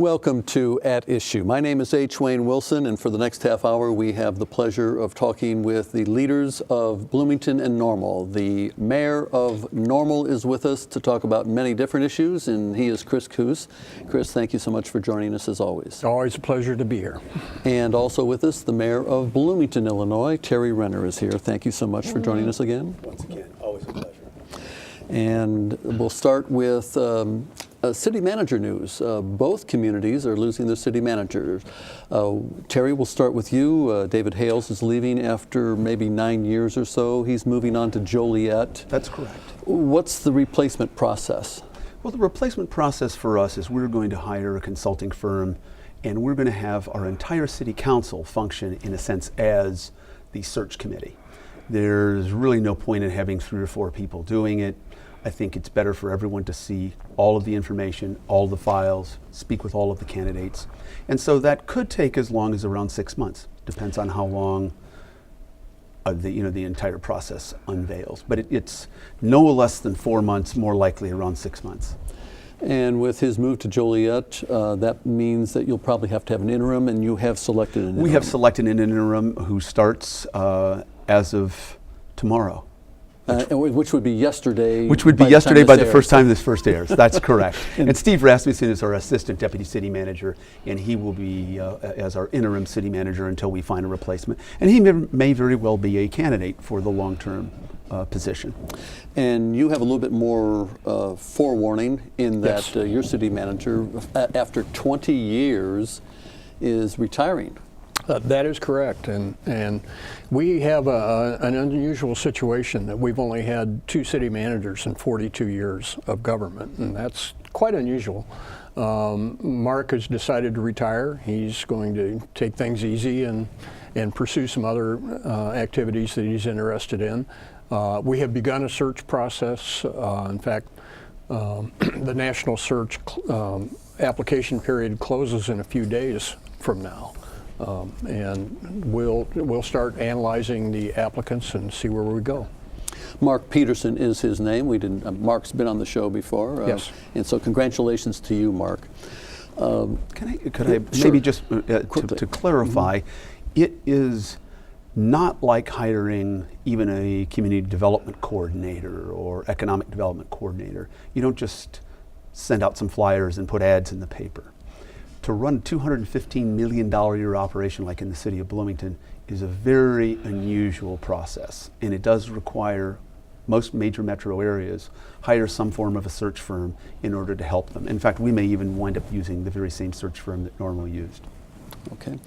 Welcome to At Issue. My name is H. Wayne Wilson, and for the next half hour we have the pleasure of talking with the leaders of Bloomington and Normal. The mayor of Normal is with us to talk about many different issues, and he is Koos. Chris, thank you so much for joining us as always. Always a pleasure to be here. And also with us, the mayor of Bloomington, Illinois, Tari Renner is here. Thank you so much for joining us again. Once again, always a pleasure. And we'll start with city manager news. Both communities are losing their city managers. Terry, we'll start with you. David Hales is leaving after maybe 9 years or so. He's moving on to Joliet. That's correct. What's the replacement process? Well, the replacement process for us is we're going to hire a consulting firm, and we're going to have our entire city council function, in a sense, as the search committee. There's really no point in having 3 or 4 people doing it. I think it's better for everyone to see all of the information, all the files, speak with all of the candidates. And so that could take as long as around 6 months. Depends on how long the entire process unveils. But it's no less than 4 months, more likely around 6 months. And with his move to Joliet, that means that you'll probably have to have an interim, and you have selected an interim. We have selected an interim who starts as of tomorrow. Which would be yesterday. Which would be yesterday by the first time this first airs. That's correct. And Steve Rasmussen is our assistant deputy city manager, and he will be as our interim city manager until we find a replacement. And he may very well be a candidate for the long-term position. And you have a little bit more forewarning in that Yes. your city manager, after 20 years, is retiring. That is correct, and we have an unusual situation that we've only had 2 city managers in 42 years of government, and that's quite unusual. Mark has decided to retire. He's going to take things easy and pursue some other activities that he's interested in. We have begun a search process. In fact, the national search application period closes in a few days from now. And we'll start analyzing the applicants and see where we go. Mark Peterson is his name. Mark's been on the show before. Yes. And so congratulations to you, Mark. Could I sure. maybe just to clarify, it is not like hiring even a community development coordinator or economic development coordinator. You don't just send out some flyers and put ads in the paper. To run a $215 million a year operation like in the city of Bloomington is a very unusual process, and it does require most major metro areas hire some form of a search firm in order to help them. In fact, we may even wind up using the very same search firm that Normal used. Okay.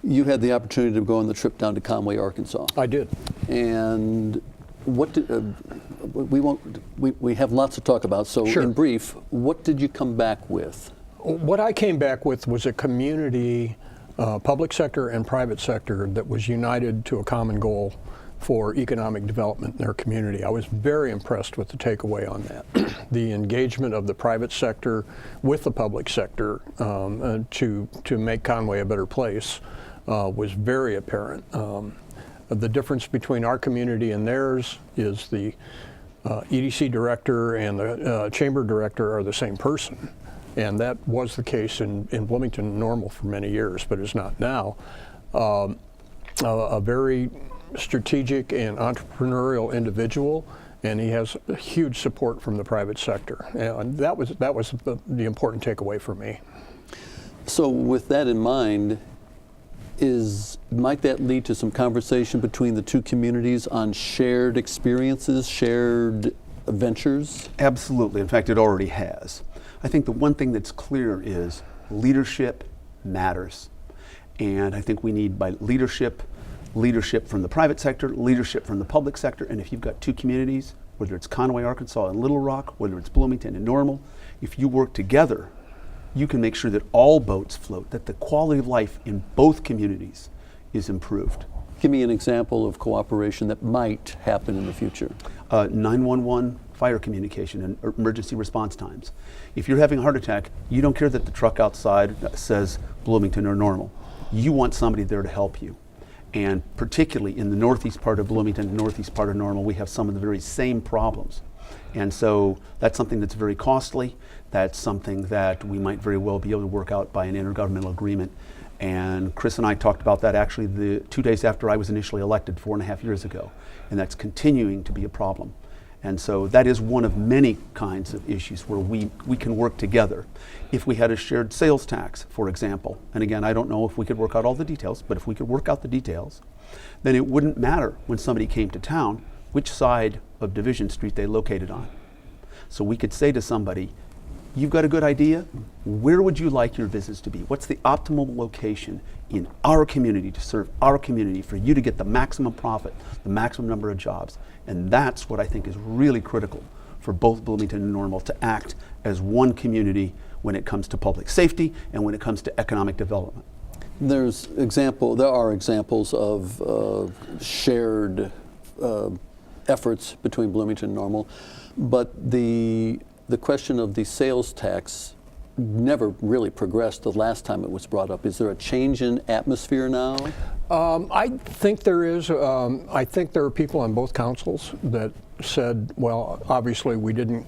You had the opportunity to go on the trip down to Conway, Arkansas. I did. And what did, we have lots to talk about, so Sure. in brief, what did you come back with? What I came back with was a community, public sector and private sector, that was united to a common goal for economic development in their community. I was very impressed with the takeaway on that. The engagement of the private sector with the public sector to make Conway a better place was very apparent. The difference between our community and theirs is the EDC director and the chamber director are the same person. And that was the case in Bloomington Normal for many years, but is not now. A very strategic and entrepreneurial individual, and he has huge support from the private sector. And that was the important takeaway for me. So with that in mind, might that lead to some conversation between the two communities on shared experiences, shared ventures? Absolutely. In fact, it already has. I think the one thing that's clear is leadership matters. And I think we need by leadership from the private sector, leadership from the public sector. And if you've got 2 communities, whether it's Conway, Arkansas and Little Rock, whether it's Bloomington and Normal, if you work together, you can make sure that all boats float, that the quality of life in both communities is improved. Give me an example of cooperation that might happen in the future. 911 fire communication and emergency response times. If you're having a heart attack, you don't care that the truck outside says Bloomington or Normal. You want somebody there to help you. And particularly in the northeast part of Bloomington, northeast part of Normal, we have some of the very same problems. And so that's something that's very costly. That's something that we might very well be able to work out by an intergovernmental agreement. And Chris and I talked about that actually the 2 days after I was initially elected 4.5 years ago. And that's continuing to be a problem. And so that is one of many kinds of issues where we can work together. If we had a shared sales tax, for example, and again, I don't know if we could work out all the details, but if we could work out the details, then it wouldn't matter when somebody came to town which side of Division Street they located on. So we could say to somebody, you've got a good idea, where would you like your business to be? What's the optimal location in our community to serve our community for you to get the maximum profit, the maximum number of jobs? And that's what I think is really critical for both Bloomington and Normal, to act as one community when it comes to public safety and when it comes to economic development. There are examples of shared efforts between Bloomington and Normal, but the question of the sales tax never really progressed the last time it was brought up. Is there a change in atmosphere now? I think there is. I think there are people on both councils that said, well, obviously we didn't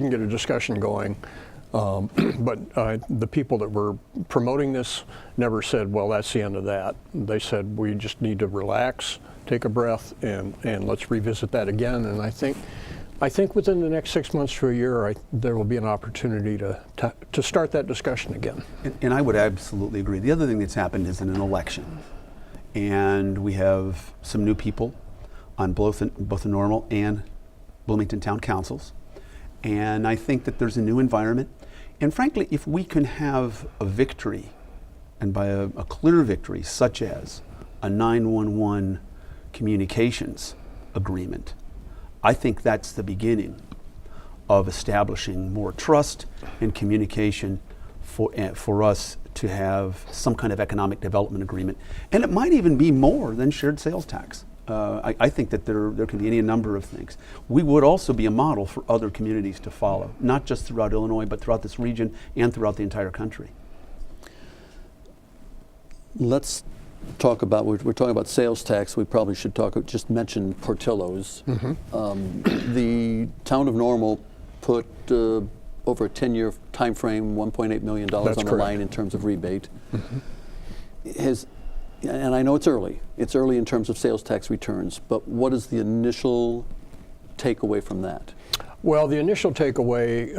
get a discussion going, but the people that were promoting this never said, well, that's the end of that. They said we just need to relax, take a breath, and let's revisit that again. And I think within the next 6 months to a year, there will be an opportunity to start that discussion again. And I would absolutely agree. The other thing that's happened is in an election, and we have some new people on both the Normal and Bloomington Town Councils, and I think that there's a new environment. And frankly, if we can have a victory, and by a clear victory, such as a 911 communications agreement, I think that's the beginning of establishing more trust and communication for us to have some kind of economic development agreement. And it might even be more than shared sales tax. I think that there can be any number of things. We would also be a model for other communities to follow, not just throughout Illinois, but throughout this region and throughout the entire country. Let's talk about, we're talking about sales tax. We probably should just mention Portillo's. Mm-hmm. The town of Normal put over a 10-year time frame, $1.8 million That's on the correct. line in terms of rebate. Mm-hmm. And I know it's early in terms of sales tax returns, but what is the initial takeaway from that? Well, the initial takeaway,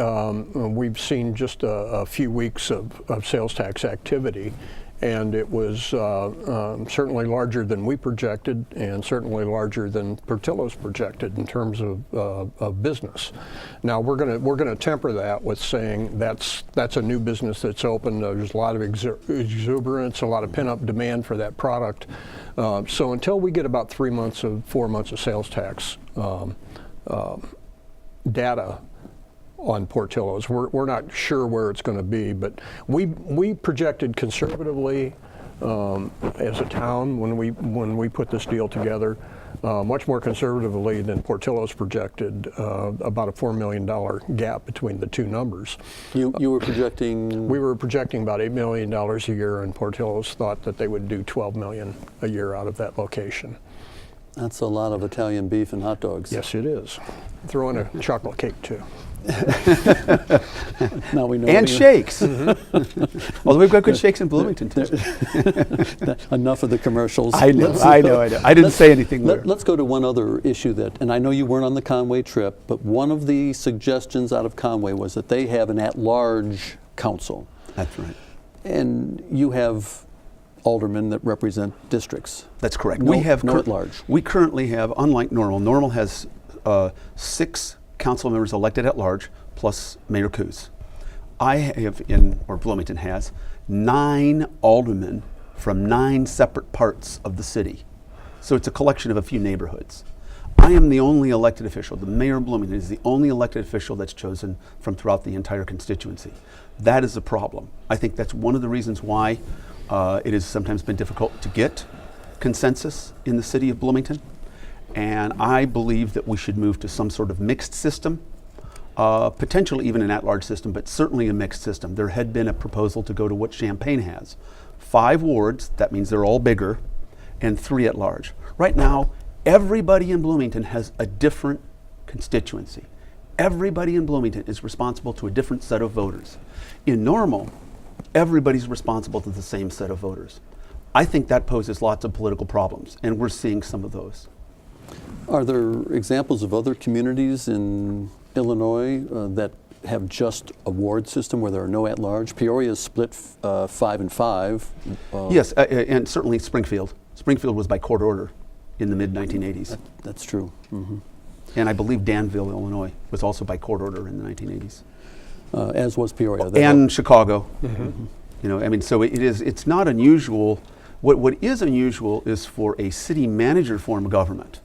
we've seen just a few weeks of sales tax activity, and it was certainly larger than we projected, and certainly larger than Portillo's projected in terms of business. Now we're gonna temper that with saying that's a new business that's open. There's a lot of exuberance, a lot of pent-up demand for that product. So until we get about 4 months of sales tax data on Portillo's, we're not sure where it's going to be, but we projected conservatively as a town when we put this deal together, much more conservatively than Portillo's projected, about a $4 million gap between the two numbers. You were projecting? We were projecting about $8 million a year, and Portillo's thought that they would do $12 million a year out of that location. That's a lot of Italian beef and hot dogs. Yes, it is. Throw in a chocolate cake too. Now we know. And shakes. Mm-hmm. Although we've got good shakes in Bloomington too. Enough of the commercials. I know. I didn't say anything there. Let's go to one other issue and I know you weren't on the Conway trip, but one of the suggestions out of Conway was that they have an at-large council. That's right. And you have aldermen that represent districts. That's correct. No at-large. We currently have, unlike Normal, Normal has 6 council members elected at large, plus Mayor Koos. Bloomington has 9 aldermen from 9 separate parts of the city. So it's a collection of a few neighborhoods. I am the only elected official. The mayor of Bloomington is the only elected official that's chosen from throughout the entire constituency. That is a problem. I think that's one of the reasons why it has sometimes been difficult to get consensus in the city of Bloomington. And I believe that we should move to some sort of mixed system, potentially even an at-large system, but certainly a mixed system. There had been a proposal to go to what Champaign has. 5 wards, that means they're all bigger, and 3 at-large. Right now, everybody in Bloomington has a different constituency. everybody in Bloomington is responsible to a different set of voters. In Normal, everybody's responsible to the same set of voters. I think that poses lots of political problems, and we're seeing some of those. Are there examples of other communities in Illinois that have just a ward system where there are no at-large? Peoria is split 5 and 5. Yes, and certainly Springfield. Springfield was by court order in the mid-1980s. That's true. Mm-hmm. And I believe Danville, Illinois, was also by court order in the 1980s. As was Peoria. And Chicago. Mm-hmm. You know, I mean, so it's not unusual. What is unusual is for a city manager form of government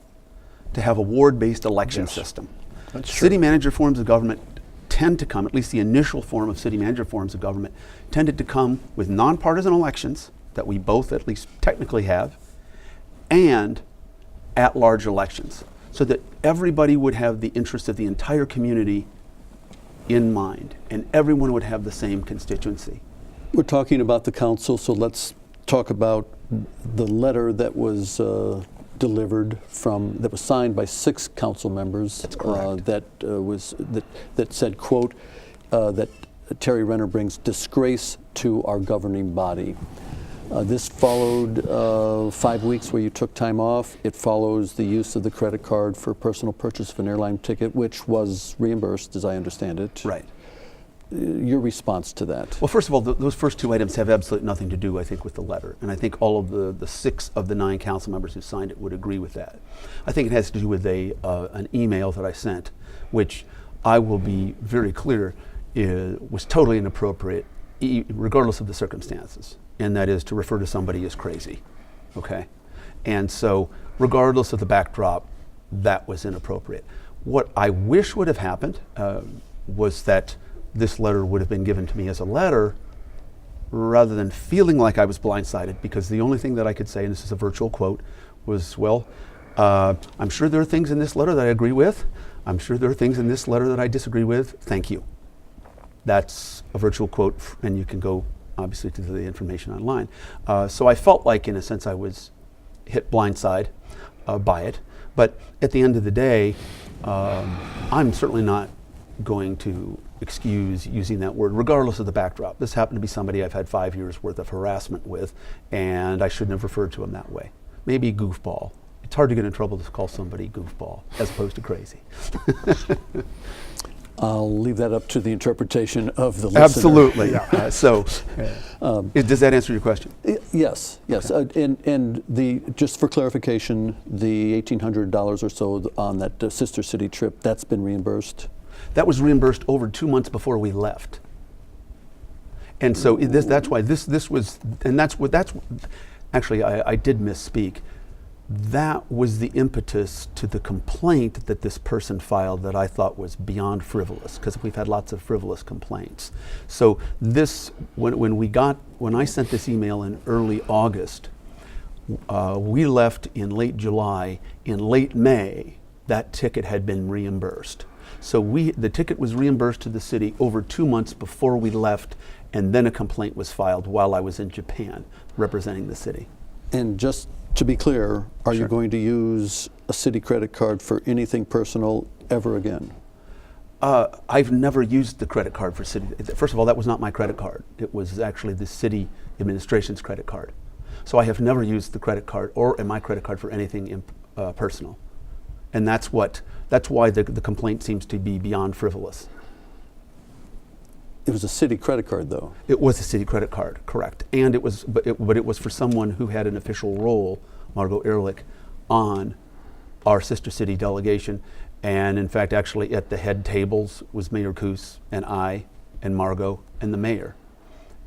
to have a ward-based election system. That's true. City manager forms of government tend to come, at least the initial form of city manager forms of government, tended to come with nonpartisan elections that we both at least technically have, and at-large elections, so that everybody would have the interest of the entire community in mind, and everyone would have the same constituency. We're talking about the council, so let's talk about the letter that was delivered that was signed by 6 council members. That's correct. That said, quote, that Tari Renner brings disgrace to our governing body. This followed 5 weeks where you took time off. It follows the use of the credit card for personal purchase of an airline ticket, which was reimbursed, as I understand it. Right. Your response to that? Well, first of all, those first 2 items have absolutely nothing to do, I think, with the letter. And I think all of the 6 of the 9 council members who signed it would agree with that. I think it has to do with an email that I sent, which I will be very clear was totally inappropriate, regardless of the circumstances. And that is to refer to somebody as crazy, okay? And so, regardless of the backdrop, that was inappropriate. What I wish would have happened was that this letter would have been given to me as a letter rather than feeling like I was blindsided, because the only thing that I could say, and this is a virtual quote, was, well, I'm sure there are things in this letter that I agree with. I'm sure there are things in this letter that I disagree with. Thank you. That's a virtual quote, and you can go obviously to the information online. So I felt like, in a sense, I was hit blindside by it. But at the end of the day, I'm certainly not going to excuse using that word, regardless of the backdrop. This happened to be somebody I've had 5 years worth of harassment with, and I shouldn't have referred to him that way. Maybe goofball. It's hard to get in trouble to call somebody goofball as opposed to crazy. I'll leave that up to the interpretation of the listener. Absolutely. Does that answer your question? Yes, yes. Okay. And just for clarification, the $1,800 or so on that sister city trip, that's been reimbursed? That was reimbursed over 2 months before we left. And so that's why this was, and actually I did misspeak. That was the impetus to the complaint that this person filed that I thought was beyond frivolous, because we've had lots of frivolous complaints. So this, when I sent this email in early August, we left in late July. In late May, that ticket had been reimbursed. So the ticket was reimbursed to the city over 2 months before we left, and then a complaint was filed while I was in Japan representing the city. And just to be clear, are Sure. you going to use a city credit card for anything personal ever again? I've never used the credit card for city. First of all, that was not my credit card. It was actually the city administration's credit card. So I have never used the credit card or my credit card for anything personal. And that's why the complaint seems to be beyond frivolous. It was a city credit card, though. It was a city credit card, correct. And it was, but it was for someone who had an official role, Margot Ehrlich, on our sister city delegation. And in fact, actually at the head tables was Mayor Koos and I and Margot and the mayor.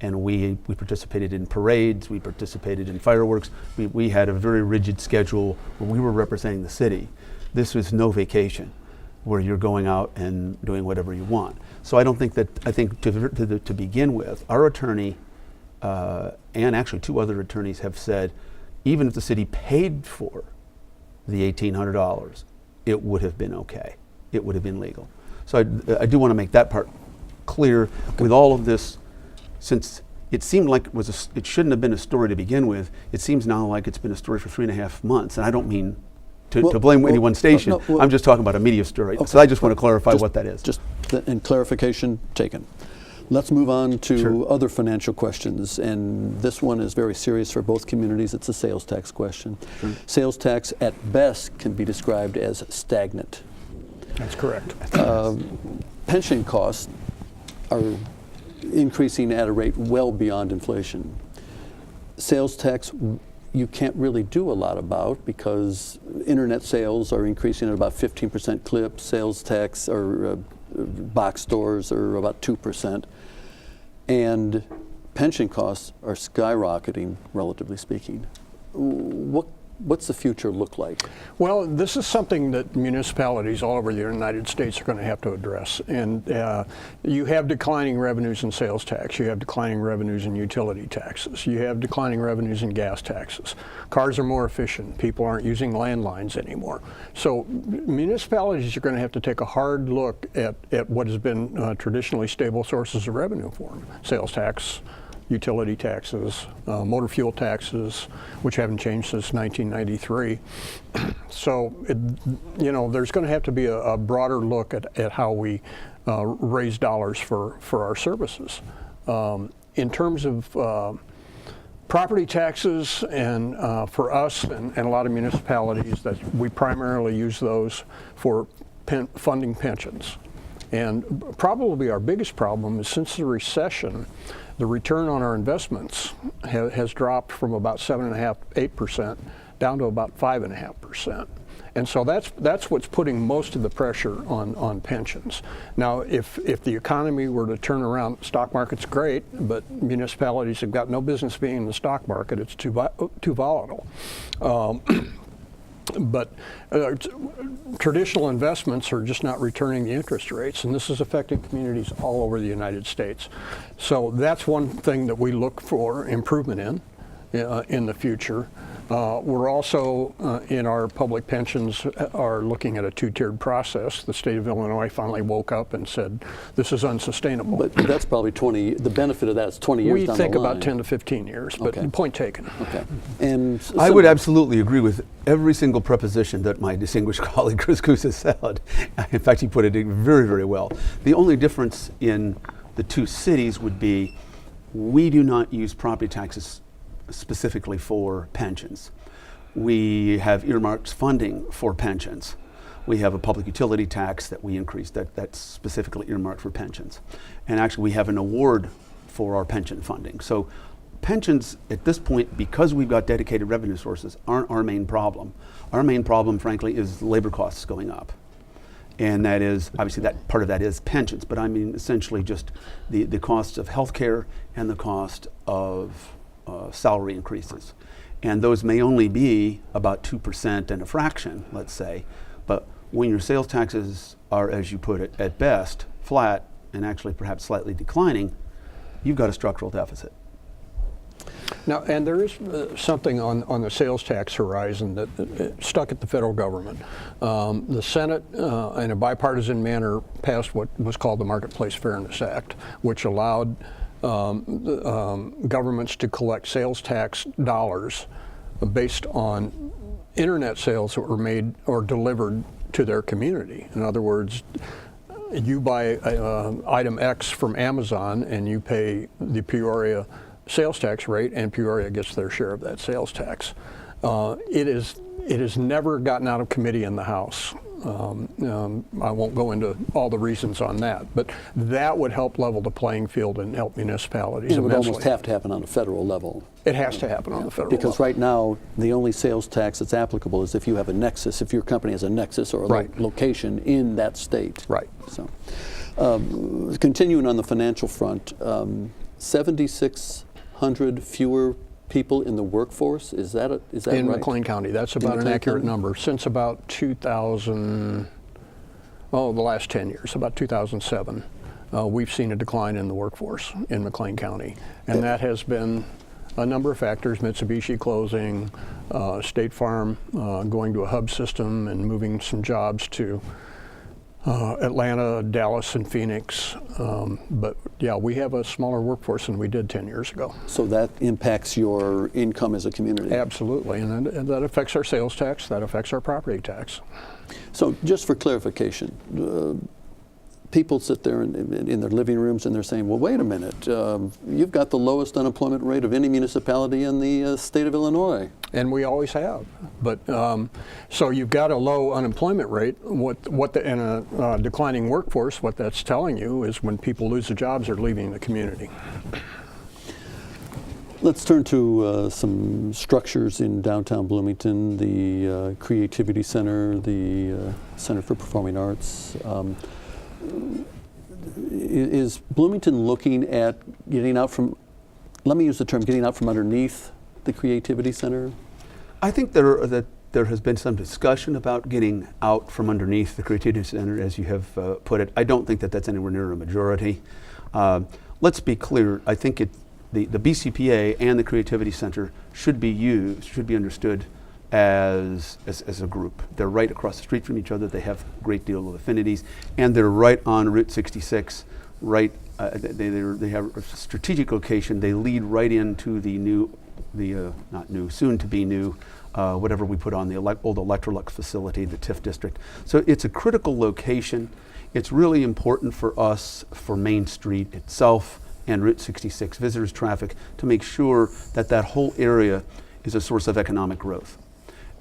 And we participated in parades, we participated in fireworks. We had a very rigid schedule when we were representing the city. This was no vacation where you're going out and doing whatever you want. So I think to begin with, our attorney and actually 2 other attorneys have said, even if the city paid for the $1,800, it would have been okay. It would have been legal. So I do want to make that part clear. Okay. With all of this, since it seemed like it shouldn't have been a story to begin with, it seems now like it's been a story for 3.5 months, and I don't mean to blame any one station. no, well, I'm just talking about a media story. Okay. So I just want to clarify what that is. And clarification taken. Let's move on to Sure. other financial questions, and this one is very serious for both communities. It's a sales tax question. Sure. Sales tax at best can be described as stagnant. That's correct. Pension costs are increasing at a rate well beyond inflation. Sales tax you can't really do a lot about because internet sales are increasing at about 15% clip. Sales tax or box stores are about 2%. And pension costs are skyrocketing, relatively speaking. What's the future look like? Well, this is something that municipalities all over the United States are going to have to address. And you have declining revenues in sales tax. You have declining revenues in utility taxes. You have declining revenues in gas taxes. Cars are more efficient. People aren't using landlines anymore. So municipalities are going to have to take a hard look at what has been traditionally stable sources of revenue for them. Sales tax, utility taxes, motor fuel taxes, which haven't changed since 1993. So, there's going to have to be a broader look at how we raise dollars for our services. In terms of property taxes, and for us and a lot of municipalities, that we primarily use those for funding pensions. And probably our biggest problem is since the recession, the return on our investments has dropped from about 7.5%, 8% down to about 5.5%. And so that's what's putting most of the pressure on pensions. Now, if the economy were to turn around, stock market's great, but municipalities have got no business being in the stock market. It's too volatile. But traditional investments are just not returning the interest rates, and this is affecting communities all over the United States. So that's one thing that we look for improvement in the future. We're also, in our public pensions, are looking at a two-tiered process. The state of Illinois finally woke up and said, this is unsustainable. But that's probably the benefit of that is 20 years down the line. We think about 10 to 15 years, but Okay. point taken. Okay. And I would absolutely agree with every single preposition that my distinguished colleague Chris Koos has said. In fact, he put it very, very well. The only difference in the two cities would be we do not use property taxes specifically for pensions. We have earmarked funding for pensions. We have a public utility tax that we increased that's specifically earmarked for pensions. And actually we have an award for our pension funding. So pensions at this point, because we've got dedicated revenue sources, aren't our main problem. Our main problem, frankly, is labor costs going up. And that is, obviously that part of that is pensions, but I mean essentially just the costs of healthcare and the cost of salary increases. And those may only be about 2% and a fraction, let's say. But when your sales taxes are, as you put it, at best, flat and actually perhaps slightly declining, you've got a structural deficit. Now, and there is something on the sales tax horizon that stuck at the federal government. The Senate, in a bipartisan manner, passed what was called the Marketplace Fairness Act, which allowed governments to collect sales tax dollars based on internet sales that were made or delivered to their community. In other words, you buy item X from Amazon and you pay the Peoria sales tax rate, and Peoria gets their share of that sales tax. It has never gotten out of committee in the House. I won't go into all the reasons on that, but that would help level the playing field and help municipalities. It would almost have to happen on a federal level. It has to happen on the federal level. Because right now, the only sales tax that's applicable is if you have a nexus, if your company has a nexus or a location in that state. Right. So, continuing on the financial front, 7,600 fewer people in the workforce. Is that right? In McLean County, that's about an accurate number. Since about 2000, the last 10 years, about 2007, we've seen a decline in the workforce in McLean County, and that has been a number of factors: Mitsubishi closing, State Farm going to a hub system and moving some jobs to Atlanta, Dallas, and Phoenix. But yeah, we have a smaller workforce than we did 10 years ago. So that impacts your income as a community? Absolutely, and that affects our sales tax, that affects our property tax. So just for clarification, people sit there in their living rooms and they're saying, well, wait a minute, you've got the lowest unemployment rate of any municipality in the state of Illinois. And we always have. But so you've got a low unemployment rate. In a declining workforce, what that's telling you is when people lose their jobs, they're leaving the community. Let's turn to some structures in downtown Bloomington, the Creativity Center, the Center for Performing Arts. Is Bloomington looking at getting out from, let me use the term, getting out from underneath the Creativity Center? I think there has been some discussion about getting out from underneath the Creativity Center, as you have put it. I don't think that that's anywhere near a majority. Let's be clear. I think the BCPA and the Creativity Center should be understood as a group. They're right across the street from each other. They have a great deal of affinities, and they're right on Route 66. Right, they have a strategic location. They lead right into soon to be new, whatever we put on the old Electrolux facility, the TIF district. So it's a critical location. It's really important for us, for Main Street itself and Route 66 visitors traffic, to make sure that that whole area is a source of economic growth.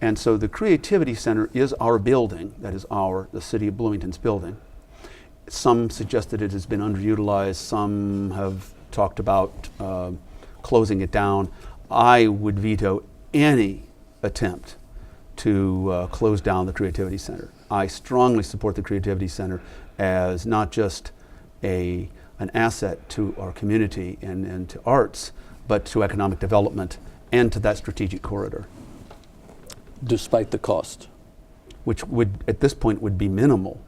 And so the Creativity Center is our building, that is the City of Bloomington's building. Some suggested it has been underutilized, some have talked about closing it down. I would veto any attempt to close down the Creativity Center. I strongly support the Creativity Center as not just an asset to our community and to arts, but to economic development and to that strategic corridor. Despite the cost? Which would, at this point, would be minimal,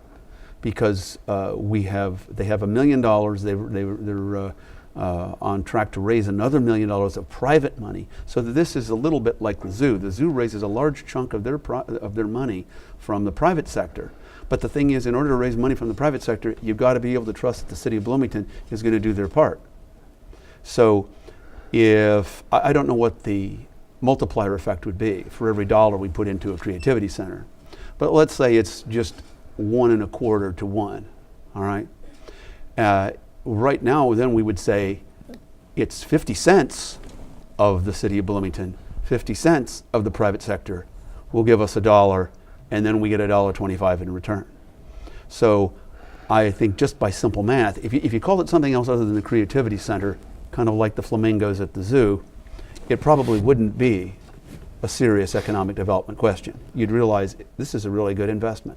because they have $1 million. They're on track to raise another $1 million of private money. So that this is a little bit like the zoo. The zoo raises a large chunk of their money from the private sector. But the thing is, in order to raise money from the private sector, you've got to be able to trust that the City of Bloomington is going to do their part. So if I don't know what the multiplier effect would be for every dollar we put into a Creativity Center, but let's say it's just 1.25 to 1, all right? Right now, then we would say it's 50 cents of the City of Bloomington, 50 cents of the private sector will give us $1, and then we get $1.25 in return. So I think just by simple math, if you called it something else other than the Creativity Center, kind of like the flamingos at the zoo, it probably wouldn't be a serious economic development question. You'd realize this is a really good investment.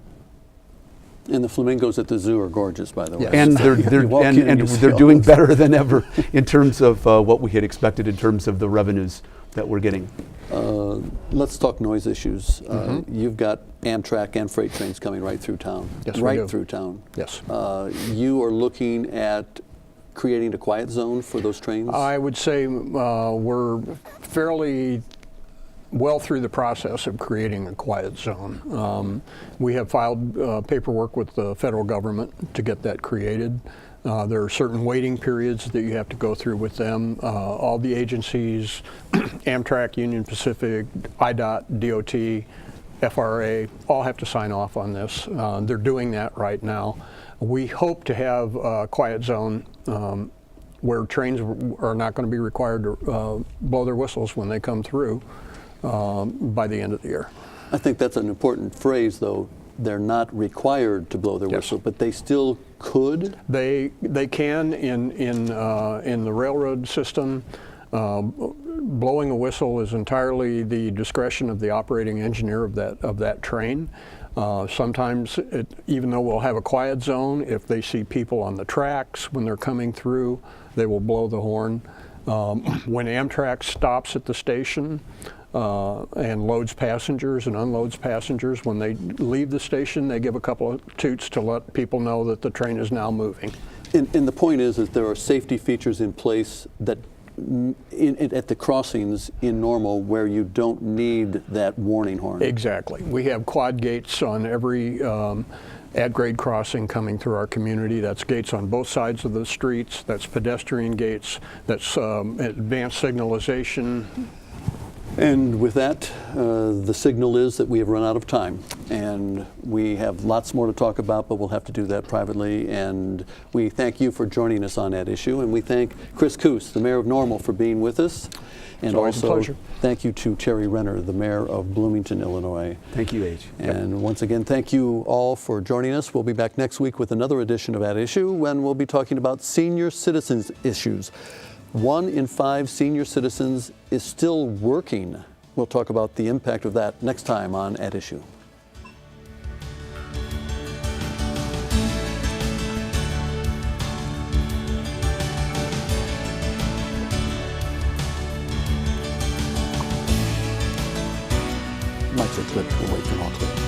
And the flamingos at the zoo are gorgeous, by the way. Yes. And they're doing better than ever in terms of what we had expected in terms of the revenues that we're getting. Let's talk noise issues. You've got Amtrak and freight trains coming right through town. Yes, right we do. through town. Yes. You are looking at creating a quiet zone for those trains? I would say we're fairly well through the process of creating a quiet zone. We have filed paperwork with the federal government to get that created. There are certain waiting periods that you have to go through with them. All the agencies, Amtrak, Union Pacific, IDOT, DOT, FRA, all have to sign off on this. They're doing that right now. We hope to have a quiet zone where trains are not going to be required to blow their whistles when they come through by the end of the year. I think that's an important phrase, though. They're not required to blow their whistle, but they still could? They can in the railroad system. Blowing a whistle is entirely the discretion of the operating engineer of that train. Sometimes, even though we'll have a quiet zone, if they see people on the tracks when they're coming through, they will blow the horn. When Amtrak stops at the station and loads passengers and unloads passengers, when they leave the station, they give a couple of toots to let people know that the train is now moving. And the point is that there are safety features in place that at the crossings in Normal where you don't need that warning horn. Exactly. We have quad gates on every at-grade crossing coming through our community. That's gates on both sides of the streets. That's pedestrian gates. That's advanced signalization. And with that, the signal is that we have run out of time. And we have lots more to talk about, but we'll have to do that privately. And we thank you for joining us on that issue. And we thank Chris Koos, the mayor of Normal, for being with us. And It's always a also, pleasure. thank you to Tari Renner, the mayor of Bloomington, Illinois. Thank you, H. And once again, thank you all for joining us. We'll be back next week with another edition of At Issue, when we'll be talking about senior citizens issues. 1 in 5 senior citizens is still working. We'll talk about the impact of that next time on At Issue. Mics are clipped. We'll wait for all clip.